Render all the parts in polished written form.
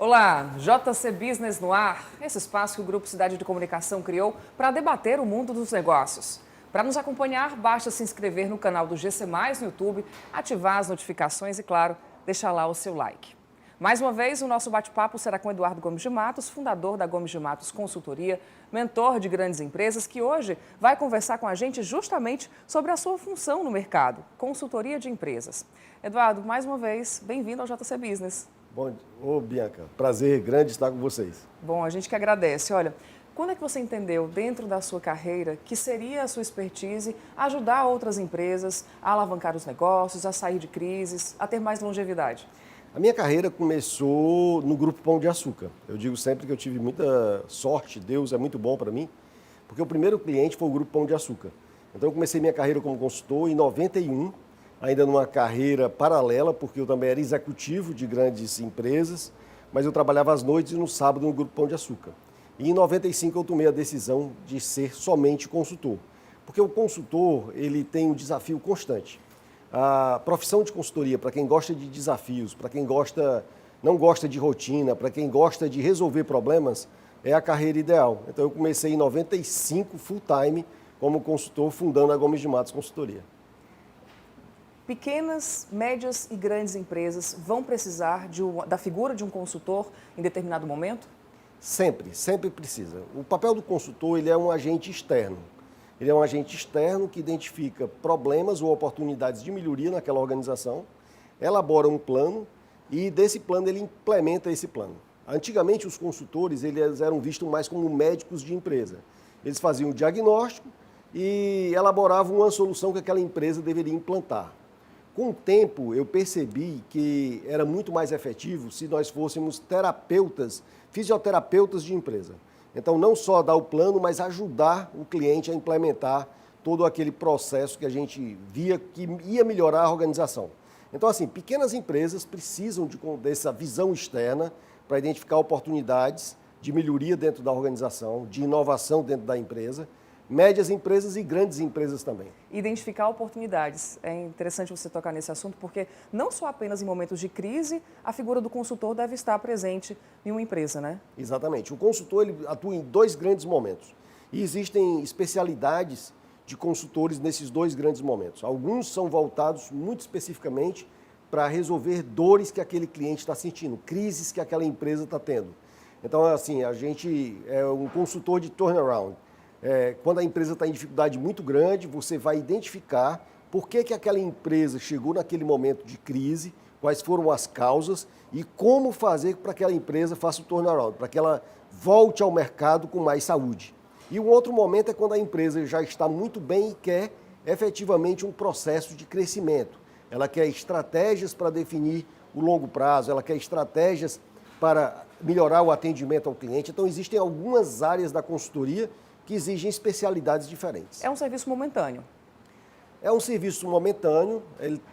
Olá, JC Business no ar, esse espaço que o Grupo Cidade de Comunicação criou para debater o mundo dos negócios. Para nos acompanhar, basta se inscrever no canal do GC Mais no YouTube, ativar as notificações e, claro, deixar lá o seu like. Mais uma vez, o nosso bate-papo será com Eduardo Gomes de Matos, fundador da Gomes de Matos Consultoria, mentor de grandes empresas, que hoje vai conversar com a gente justamente sobre a sua função no mercado, consultoria de empresas. Eduardo, mais uma vez, bem-vindo ao JC Business. Bom, Bianca, prazer grande estar com vocês. Bom, a gente que agradece. Olha, quando é que você entendeu, dentro da sua carreira, que seria a sua expertise ajudar outras empresas a alavancar os negócios, a sair de crises, a ter mais longevidade? A minha carreira começou no Grupo Pão de Açúcar. Eu digo sempre que eu tive muita sorte, Deus é muito bom para mim, porque o primeiro cliente foi o Grupo Pão de Açúcar. Então eu comecei minha carreira como consultor em 91, ainda numa carreira paralela, porque eu também era executivo de grandes empresas, mas eu trabalhava às noites e no sábado no Grupo Pão de Açúcar. E em 95 eu tomei a decisão de ser somente consultor, porque o consultor ele tem um desafio constante. A profissão de consultoria, para quem gosta de desafios, para quem não gosta de rotina, para quem gosta de resolver problemas, é a carreira ideal. Então eu comecei em 95 full time como consultor, fundando a Gomes de Matos Consultoria. Pequenas, médias e grandes empresas vão precisar da figura de um consultor em determinado momento? Sempre precisa. O papel do consultor ele é um agente externo. Ele é um agente externo que identifica problemas ou oportunidades de melhoria naquela organização, elabora um plano e desse plano ele implementa esse plano. Antigamente os consultores eles eram vistos mais como médicos de empresa. Eles faziam o diagnóstico e elaboravam uma solução que aquela empresa deveria implantar. Com o tempo, eu percebi que era muito mais efetivo se nós fôssemos terapeutas, fisioterapeutas de empresa. Então, não só dar o plano, mas ajudar o cliente a implementar todo aquele processo que a gente via que ia melhorar a organização. Então, assim, pequenas empresas precisam dessa visão externa para identificar oportunidades de melhoria dentro da organização, de inovação dentro da empresa, médias empresas e grandes empresas também. Identificar oportunidades. É interessante você tocar nesse assunto, porque não só apenas em momentos de crise, a figura do consultor deve estar presente em uma empresa, né? Exatamente. O consultor ele atua em dois grandes momentos. E existem especialidades de consultores nesses dois grandes momentos. Alguns são voltados muito especificamente para resolver dores que aquele cliente está sentindo, crises que aquela empresa está tendo. Então, assim, a gente é um consultor de turnaround. Quando a empresa está em dificuldade muito grande, você vai identificar por que aquela empresa chegou naquele momento de crise, quais foram as causas e como fazer para que aquela empresa faça o turnaround, para que ela volte ao mercado com mais saúde. E um outro momento é quando a empresa já está muito bem e quer efetivamente um processo de crescimento. Ela quer estratégias para definir o longo prazo, ela quer estratégias para melhorar o atendimento ao cliente. Então, existem algumas áreas da consultoria que exigem especialidades diferentes. É um serviço momentâneo. É um serviço momentâneo,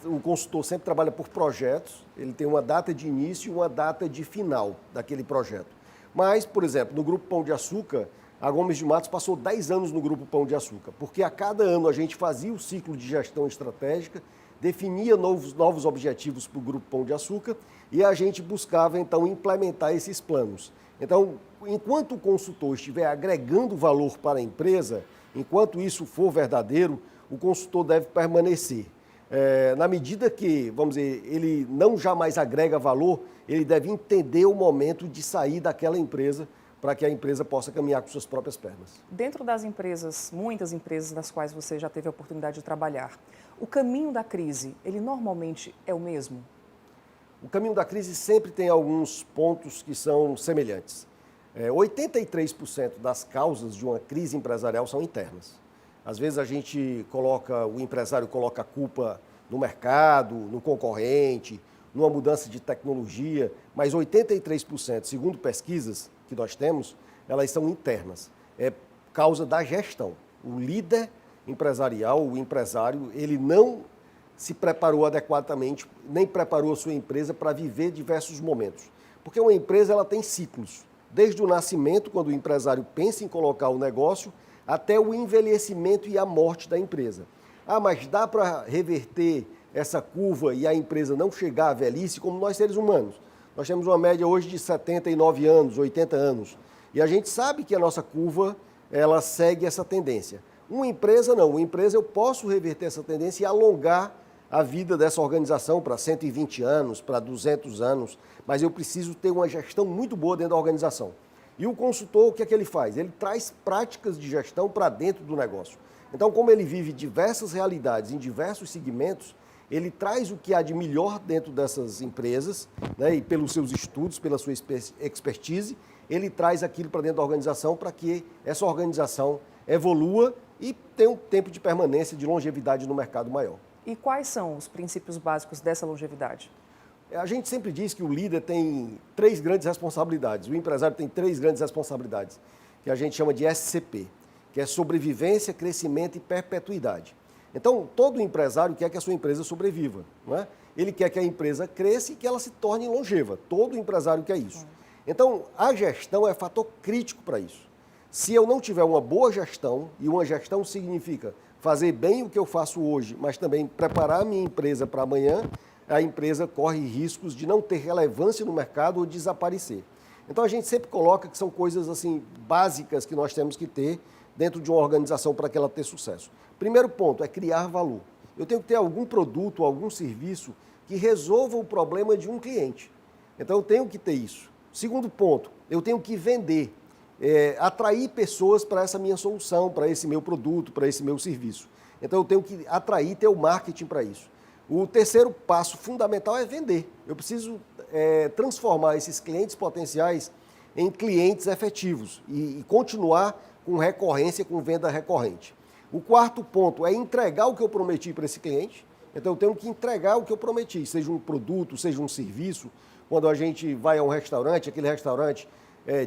o consultor sempre trabalha por projetos, ele tem uma data de início e uma data de final daquele projeto. Mas, por exemplo, no Grupo Pão de Açúcar, a Gomes de Matos passou 10 anos no Grupo Pão de Açúcar, porque a cada ano a gente fazia o ciclo de gestão estratégica, definia novos objetivos para o Grupo Pão de Açúcar e a gente buscava, então, implementar esses planos. Então, enquanto o consultor estiver agregando valor para a empresa, enquanto isso for verdadeiro, o consultor deve permanecer. Na medida que, vamos dizer, ele não jamais agrega valor, ele deve entender o momento de sair daquela empresa para que a empresa possa caminhar com suas próprias pernas. Dentro das empresas, muitas empresas das quais você já teve a oportunidade de trabalhar, o caminho da crise, ele normalmente é o mesmo? O caminho da crise sempre tem alguns pontos que são semelhantes. 83% das causas de uma crise empresarial são internas. Às vezes o empresário coloca a culpa no mercado, no concorrente, numa mudança de tecnologia, mas 83%, segundo pesquisas que nós temos, elas são internas. É causa da gestão. O líder empresarial, o empresário, ele não se preparou adequadamente, nem preparou a sua empresa para viver diversos momentos. Porque uma empresa ela tem ciclos, desde o nascimento, quando o empresário pensa em colocar o negócio, até o envelhecimento e a morte da empresa. Mas dá para reverter essa curva e a empresa não chegar à velhice como nós seres humanos? Nós temos uma média hoje de 79 anos, 80 anos. E a gente sabe que a nossa curva, ela segue essa tendência. Uma empresa não, uma empresa eu posso reverter essa tendência e alongar a vida dessa organização para 120 anos, para 200 anos, mas eu preciso ter uma gestão muito boa dentro da organização. E o consultor, o que é que ele faz? Ele traz práticas de gestão para dentro do negócio. Então, como ele vive diversas realidades em diversos segmentos, ele traz o que há de melhor dentro dessas empresas, né, e pelos seus estudos, pela sua expertise, ele traz aquilo para dentro da organização para que essa organização evolua e tenha um tempo de permanência, de longevidade no mercado maior. E quais são os princípios básicos dessa longevidade? A gente sempre diz que o líder tem 3 grandes responsabilidades, o empresário tem 3 grandes responsabilidades, que a gente chama de SCP, que é sobrevivência, crescimento e perpetuidade. Então, todo empresário quer que a sua empresa sobreviva, não é? Ele quer que a empresa cresça e que ela se torne longeva. Todo empresário quer isso. Então, a gestão é fator crítico para isso. Se eu não tiver uma boa gestão, e uma gestão significa fazer bem o que eu faço hoje, mas também preparar a minha empresa para amanhã, a empresa corre riscos de não ter relevância no mercado ou desaparecer. Então, a gente sempre coloca que são coisas assim básicas que nós temos que ter dentro de uma organização para que ela tenha sucesso. Primeiro ponto é criar valor. Eu tenho que ter algum produto, algum serviço que resolva o problema de um cliente. Então, eu tenho que ter isso. Segundo ponto, eu tenho que vender, atrair pessoas para essa minha solução, para esse meu produto, para esse meu serviço. Então, eu tenho que atrair, ter o marketing para isso. O terceiro passo fundamental é vender. Eu preciso transformar esses clientes potenciais em clientes efetivos e continuar com recorrência, com venda recorrente. O quarto ponto é entregar o que eu prometi para esse cliente. Então, eu tenho que entregar o que eu prometi, seja um produto, seja um serviço. Quando a gente vai a um restaurante, aquele restaurante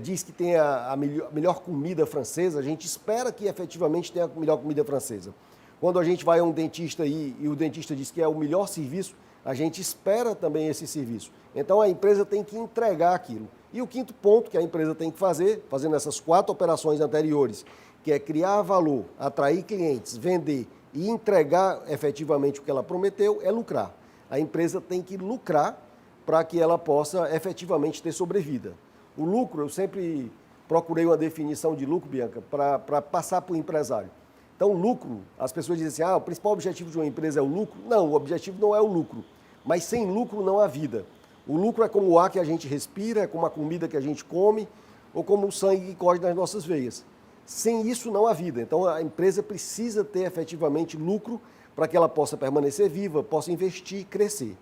diz que tem a melhor comida francesa, a gente espera que efetivamente tenha a melhor comida francesa. Quando a gente vai a um dentista e o dentista diz que é o melhor serviço, a gente espera também esse serviço. Então, a empresa tem que entregar aquilo. E o quinto ponto que a empresa tem que fazer, fazendo essas 4 operações anteriores, que é criar valor, atrair clientes, vender e entregar efetivamente o que ela prometeu, é lucrar. A empresa tem que lucrar para que ela possa efetivamente ter sobrevida. O lucro, eu sempre procurei uma definição de lucro, Bianca, para passar para o empresário. Então, lucro, as pessoas dizem assim, o principal objetivo de uma empresa é o lucro. Não, o objetivo não é o lucro, mas sem lucro não há vida. O lucro é como o ar que a gente respira, é como a comida que a gente come, ou como o sangue que corre nas nossas veias. Sem isso não há vida. Então, a empresa precisa ter efetivamente lucro para que ela possa permanecer viva, possa investir e crescer.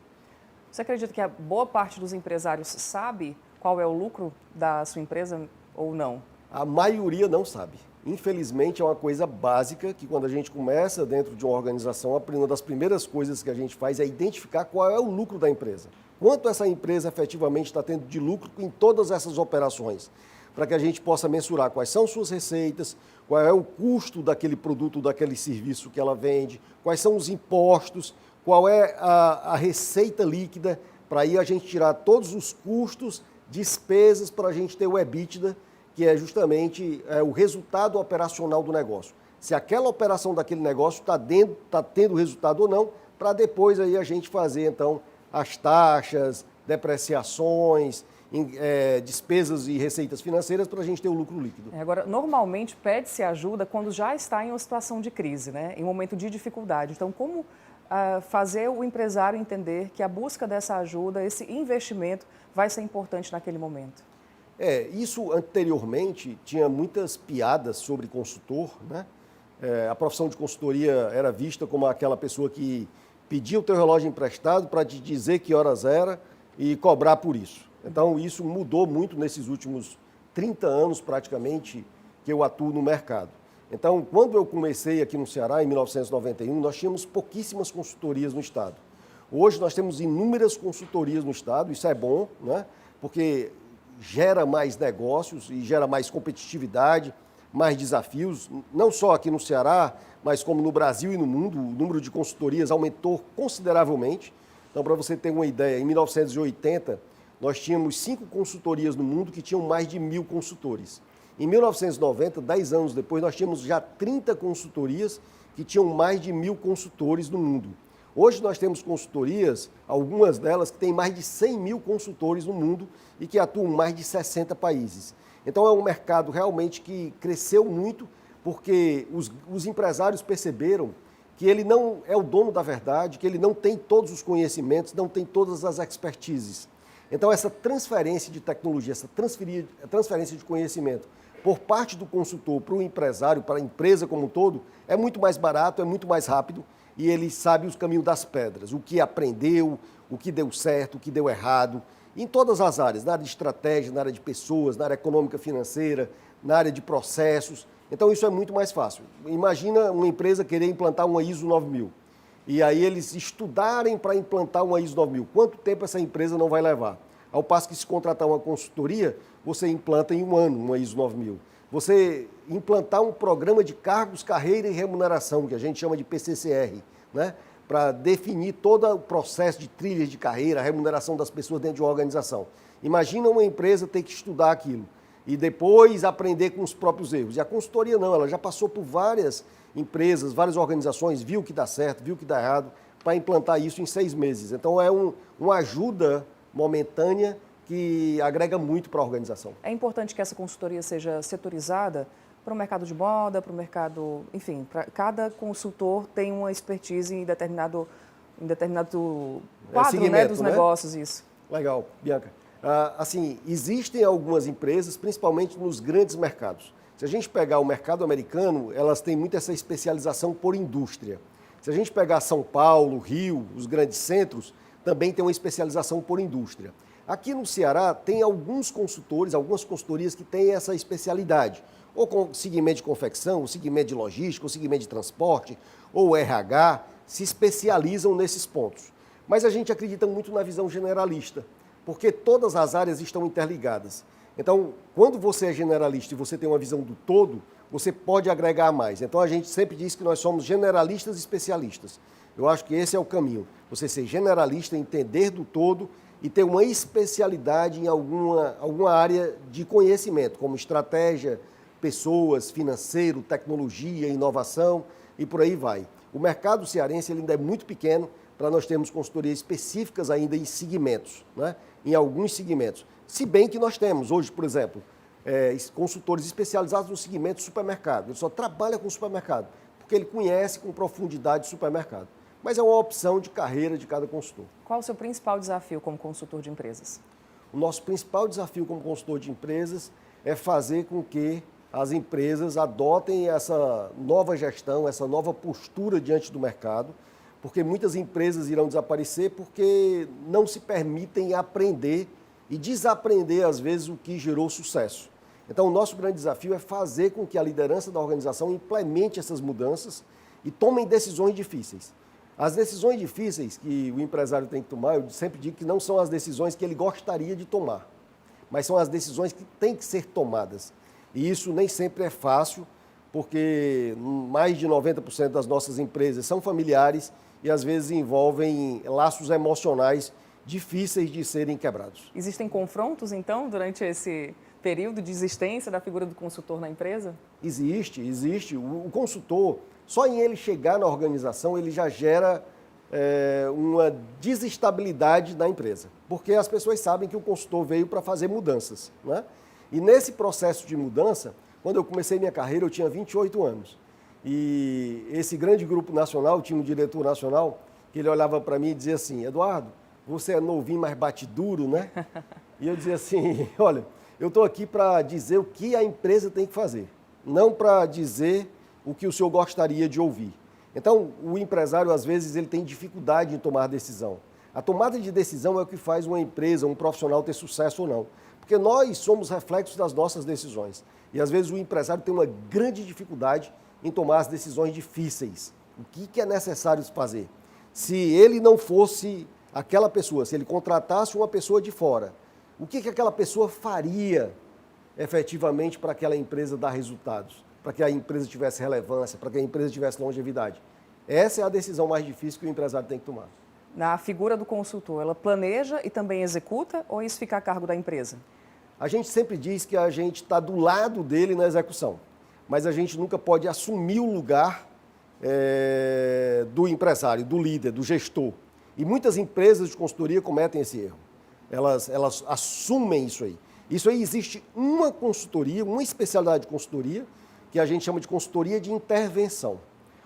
Você acredita que a boa parte dos empresários sabe qual é o lucro da sua empresa ou não? A maioria não sabe. Infelizmente, é uma coisa básica que quando a gente começa dentro de uma organização, uma das primeiras coisas que a gente faz é identificar qual é o lucro da empresa. Quanto essa empresa efetivamente está tendo de lucro em todas essas operações, para que a gente possa mensurar quais são suas receitas, qual é o custo daquele produto, daquele serviço que ela vende, quais são os impostos, qual é a receita líquida, para aí a gente tirar todos os custos, despesas, para a gente ter o EBITDA, que é justamente o resultado operacional do negócio. Se aquela operação daquele negócio está tendo resultado ou não, para depois aí a gente fazer, então, as taxas, depreciações, despesas e receitas financeiras para a gente ter o lucro líquido. Agora, normalmente pede-se ajuda quando já está em uma situação de crise, né? Em um momento de dificuldade. Então, como fazer o empresário entender que a busca dessa ajuda, esse investimento, vai ser importante naquele momento? Isso anteriormente tinha muitas piadas sobre consultor, né? A profissão de consultoria era vista como aquela pessoa que pedia o teu relógio emprestado para te dizer que horas era e cobrar por isso. Então, isso mudou muito nesses últimos 30 anos, praticamente, que eu atuo no mercado. Então, quando eu comecei aqui no Ceará, em 1991, nós tínhamos pouquíssimas consultorias no Estado. Hoje, nós temos inúmeras consultorias no Estado, isso é bom, né? Porque gera mais negócios e gera mais competitividade, mais desafios, não só aqui no Ceará, mas como no Brasil e no mundo, o número de consultorias aumentou consideravelmente. Então, para você ter uma ideia, em 1980, nós tínhamos 5 consultorias no mundo que tinham mais de 1.000 consultores. Em 1990, 10 anos depois, nós tínhamos já 30 consultorias que tinham mais de 1.000 consultores no mundo. Hoje nós temos consultorias, algumas delas que têm mais de 100 mil consultores no mundo e que atuam em mais de 60 países. Então é um mercado realmente que cresceu muito porque os empresários perceberam que ele não é o dono da verdade, que ele não tem todos os conhecimentos, não tem todas as expertises. Então essa transferência de tecnologia, essa transferência de conhecimento por parte do consultor para o empresário, para a empresa como um todo, é muito mais barato, é muito mais rápido e ele sabe os caminhos das pedras, o que aprendeu, o que deu certo, o que deu errado, em todas as áreas, na área de estratégia, na área de pessoas, na área econômica financeira, na área de processos. Então isso é muito mais fácil. Imagina uma empresa querer implantar uma ISO 9000 e aí eles estudarem para implantar uma ISO 9000. Quanto tempo essa empresa não vai levar? Ao passo que se contratar uma consultoria, você implanta em um ano uma ISO 9000. Você implantar um programa de cargos, carreira e remuneração, que a gente chama de PCCR, né? Para definir todo o processo de trilhas de carreira, a remuneração das pessoas dentro de uma organização. Imagina uma empresa ter que estudar aquilo e depois aprender com os próprios erros. E a consultoria não, ela já passou por várias empresas, várias organizações, viu o que dá certo, viu o que dá errado, para implantar isso em 6 meses. Então é uma ajuda momentânea que agrega muito para a organização. É importante que essa consultoria seja setorizada para o mercado de moda, para o mercado, enfim, para cada consultor tem uma expertise em determinado quadro, né, dos negócios, isso. Legal, Bianca. Assim, existem algumas empresas, principalmente nos grandes mercados. Se a gente pegar o mercado americano, elas têm muito essa especialização por indústria. Se a gente pegar São Paulo, Rio, os grandes centros, também tem uma especialização por indústria. Aqui no Ceará tem alguns consultores, algumas consultorias que têm essa especialidade, ou com segmento de confecção, ou segmento de logística, ou segmento de transporte, ou RH, se especializam nesses pontos. Mas a gente acredita muito na visão generalista, porque todas as áreas estão interligadas. Então, quando você é generalista e você tem uma visão do todo, você pode agregar mais. Então, a gente sempre diz que nós somos generalistas e especialistas. Eu acho que esse é o caminho. Você ser generalista, entender do todo e ter uma especialidade em alguma área de conhecimento, como estratégia, pessoas, financeiro, tecnologia, inovação e por aí vai. O mercado cearense ele ainda é muito pequeno para nós termos consultorias específicas ainda em segmentos, né? Em alguns segmentos. Se bem que nós temos hoje, por exemplo, consultores especializados no segmento supermercado. Ele só trabalha com supermercado, porque ele conhece com profundidade o supermercado. Mas é uma opção de carreira de cada consultor. Qual o seu principal desafio como consultor de empresas? O nosso principal desafio como consultor de empresas é fazer com que as empresas adotem essa nova gestão, essa nova postura diante do mercado, porque muitas empresas irão desaparecer porque não se permitem aprender e desaprender, às vezes, o que gerou sucesso. Então, o nosso grande desafio é fazer com que a liderança da organização implemente essas mudanças e tomem decisões difíceis. As decisões difíceis que o empresário tem que tomar, eu sempre digo que não são as decisões que ele gostaria de tomar, mas são as decisões que têm que ser tomadas. E isso nem sempre é fácil, porque mais de 90% das nossas empresas são familiares e às vezes envolvem laços emocionais difíceis de serem quebrados. Existem confrontos, então, durante esse período de existência da figura do consultor na empresa? Existe. O consultor, só em ele chegar na organização, ele já gera uma desestabilidade na empresa, porque as pessoas sabem que o consultor veio para fazer mudanças, né? E nesse processo de mudança, quando eu comecei minha carreira, eu tinha 28 anos. E esse grande grupo nacional, tinha um diretor nacional, que ele olhava para mim e dizia assim: Eduardo, você é novinho, mas bate duro, né? E eu dizia assim: olha, eu estou aqui para dizer o que a empresa tem que fazer, não para dizer o que o senhor gostaria de ouvir. Então, o empresário, às vezes, ele tem dificuldade em tomar decisão. A tomada de decisão é o que faz uma empresa, um profissional ter sucesso ou não. Porque nós somos reflexos das nossas decisões. E, às vezes, o empresário tem uma grande dificuldade em tomar as decisões difíceis. O que é necessário fazer? Se ele não fosse aquela pessoa, se ele contratasse uma pessoa de fora, o que aquela pessoa faria efetivamente para aquela empresa dar resultados? Para que a empresa tivesse relevância, para que a empresa tivesse longevidade? Essa é a decisão mais difícil que o empresário tem que tomar. Na figura do consultor, ela planeja e também executa ou isso fica a cargo da empresa? A gente sempre diz que a gente está do lado dele na execução, mas a gente nunca pode assumir o lugar do empresário, do líder, do gestor. E muitas empresas de consultoria cometem esse erro. Elas assumem isso aí. Isso aí existe uma consultoria, uma especialidade de consultoria, que a gente chama de consultoria de intervenção.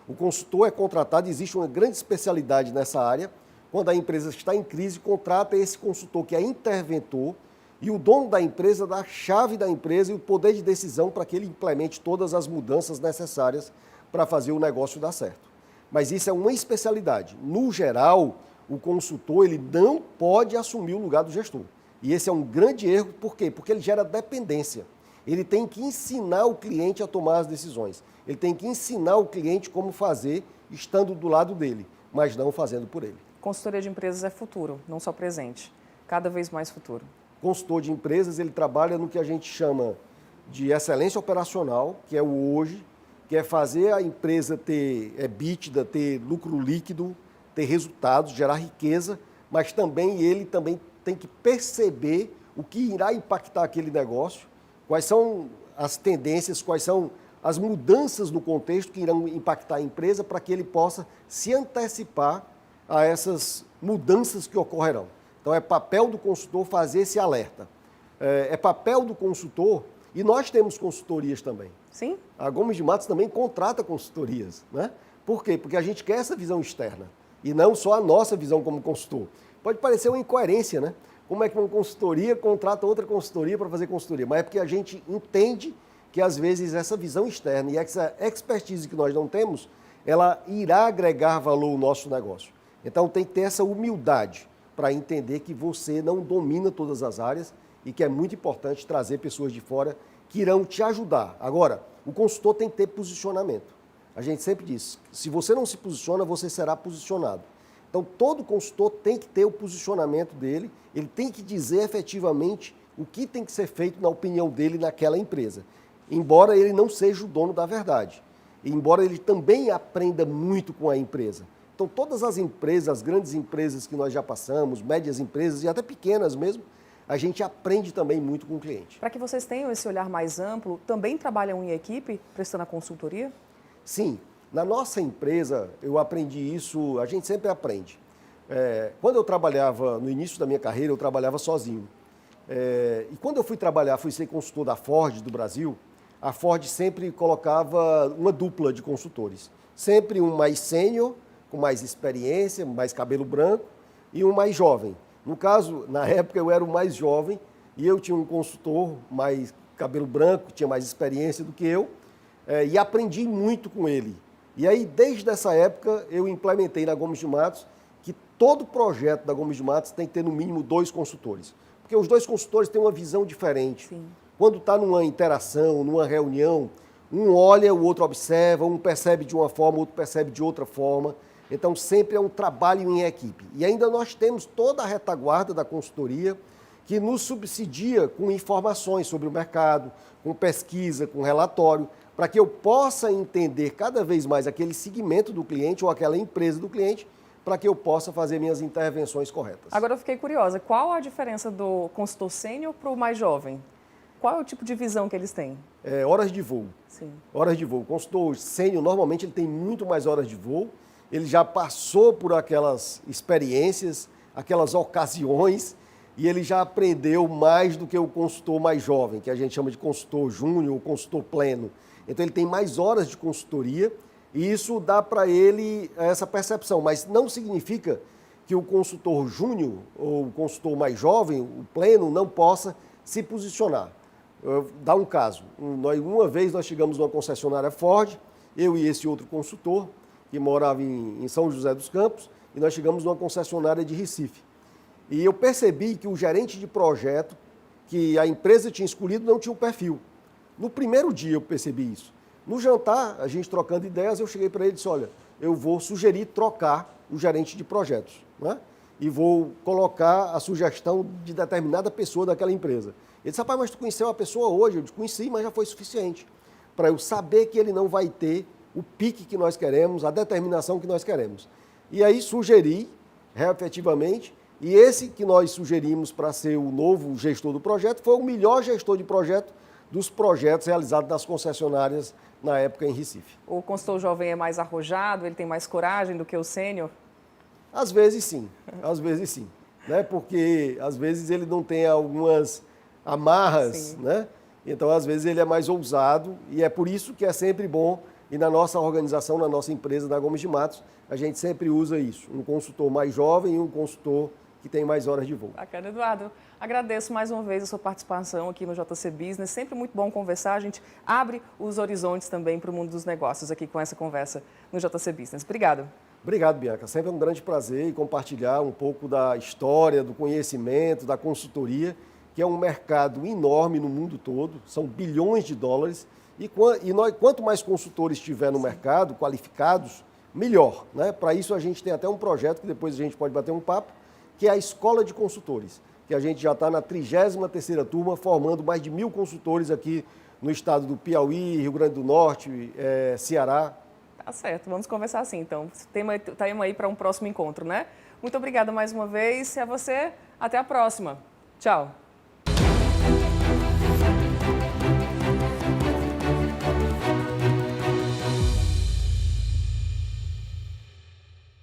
O consultor é contratado, existe uma grande especialidade nessa área. Quando a empresa está em crise, contrata esse consultor que é interventor e o dono da empresa dá a chave da empresa e o poder de decisão para que ele implemente todas as mudanças necessárias para fazer o negócio dar certo. Mas isso é uma especialidade. No geral, o consultor ele não pode assumir o lugar do gestor. E esse é um grande erro, por quê? Porque ele gera dependência. Ele tem que ensinar o cliente a tomar as decisões. Ele tem que ensinar o cliente como fazer, estando do lado dele, mas não fazendo por ele. Consultoria de empresas é futuro, não só presente. Cada vez mais futuro. Consultor de empresas, ele trabalha no que a gente chama de excelência operacional, que é o hoje, que é fazer a empresa ter EBITDA, ter lucro líquido, ter resultados, gerar riqueza, mas também ele também tem que perceber o que irá impactar aquele negócio, quais são as tendências, quais são as mudanças no contexto que irão impactar a empresa para que ele possa se antecipar a essas mudanças que ocorrerão. Então, é papel do consultor fazer esse alerta. É papel do consultor, e nós temos consultorias também. Sim. A Gomes de Matos também contrata consultorias, né? Por quê? Porque a gente quer essa visão externa, e não só a nossa visão como consultor. Pode parecer uma incoerência, né? Como é que uma consultoria contrata outra consultoria para fazer consultoria? Mas é porque a gente entende que, às vezes, essa visão externa e essa expertise que nós não temos, ela irá agregar valor ao nosso negócio. Então, tem que ter essa humildade para entender que você não domina todas as áreas e que é muito importante trazer pessoas de fora que irão te ajudar. Agora, o consultor tem que ter posicionamento. A gente sempre diz, se você não se posiciona, você será posicionado. Então, todo consultor tem que ter o posicionamento dele, ele tem que dizer efetivamente o que tem que ser feito na opinião dele naquela empresa, embora ele não seja o dono da verdade, embora ele também aprenda muito com a empresa. Então, todas as empresas, as grandes empresas que nós já passamos, médias empresas e até pequenas mesmo, a gente aprende também muito com o cliente. Para que vocês tenham esse olhar mais amplo, também trabalham em equipe, prestando a consultoria? Sim. Na nossa empresa, eu aprendi isso, a gente sempre aprende. Quando eu trabalhava, no início da minha carreira, eu trabalhava sozinho. E quando eu fui ser consultor da Ford do Brasil, a Ford sempre colocava uma dupla de consultores. Sempre um mais sênior, com mais experiência, mais cabelo branco, e um mais jovem. No caso, na época, eu era o mais jovem e eu tinha um consultor mais cabelo branco, que tinha mais experiência do que eu, e aprendi muito com ele. E aí, desde essa época, eu implementei na Gomes de Matos que todo projeto da Gomes de Matos tem que ter no mínimo 2 consultores. Porque os 2 consultores têm uma visão diferente. Sim. Quando está numa interação, numa reunião, um olha, o outro observa, um percebe de uma forma, o outro percebe de outra forma. Então, sempre é um trabalho em equipe. E ainda nós temos toda a retaguarda da consultoria que nos subsidia com informações sobre o mercado, com pesquisa, com relatório, para que eu possa entender cada vez mais aquele segmento do cliente ou aquela empresa do cliente, para que eu possa fazer minhas intervenções corretas. Agora eu fiquei curiosa, qual a diferença do consultor sênior para o mais jovem? Qual é o tipo de visão que eles têm? Horas de voo. Sim. Horas de voo. O consultor sênior, normalmente, ele tem muito mais horas de voo, ele já passou por aquelas experiências, aquelas ocasiões, e ele já aprendeu mais do que o consultor mais jovem, que a gente chama de consultor júnior ou consultor pleno. Então, ele tem mais horas de consultoria e isso dá para ele essa percepção, mas não significa que o consultor júnior ou o consultor mais jovem, o pleno, não possa se posicionar. Vou dar um caso. Uma vez nós chegamos numa concessionária Ford, eu e esse outro consultor, que morava em São José dos Campos, e nós chegamos numa concessionária de Recife. E eu percebi que o gerente de projeto que a empresa tinha escolhido não tinha um perfil. No primeiro dia eu percebi isso. No jantar, a gente trocando ideias, eu cheguei para ele e disse, olha, eu vou sugerir trocar o gerente de projetos, né? E vou colocar a sugestão de determinada pessoa daquela empresa. Ele disse, rapaz, mas tu conheceu a pessoa hoje? Eu disse, conheci, mas já foi suficiente para eu saber que ele não vai ter o pique que nós queremos, a determinação que nós queremos. E aí sugeri, efetivamente, e esse que nós sugerimos para ser o novo gestor do projeto foi o melhor gestor de projeto dos projetos realizados nas concessionárias na época em Recife. O consultor jovem é mais arrojado, ele tem mais coragem do que o sênior? Às vezes sim, né? Porque às vezes ele não tem algumas amarras, né? Então às vezes ele é mais ousado e é por isso que é sempre bom, e na nossa organização, na nossa empresa da Gomes de Matos, a gente sempre usa isso, um consultor mais jovem e um consultor que tem mais horas de voo. Bacana, Eduardo. Agradeço mais uma vez a sua participação aqui no JC Business. Sempre muito bom conversar. A gente abre os horizontes também para o mundo dos negócios aqui com essa conversa no JC Business. Obrigado. Obrigado, Bianca. Sempre é um grande prazer compartilhar um pouco da história, do conhecimento, da consultoria, que é um mercado enorme no mundo todo, são bilhões de dólares. E quanto mais consultores tiver no mercado, qualificados, melhor, né? Para isso a gente tem até um projeto que depois a gente pode bater um papo, que é a Escola de Consultores, que a gente já está na 33ª turma, formando mais de 1.000 consultores aqui no estado do Piauí, Rio Grande do Norte, Ceará. Tá certo, vamos conversar assim, então. Tema aí para um próximo encontro, né? Muito obrigada mais uma vez e a você, até a próxima. Tchau.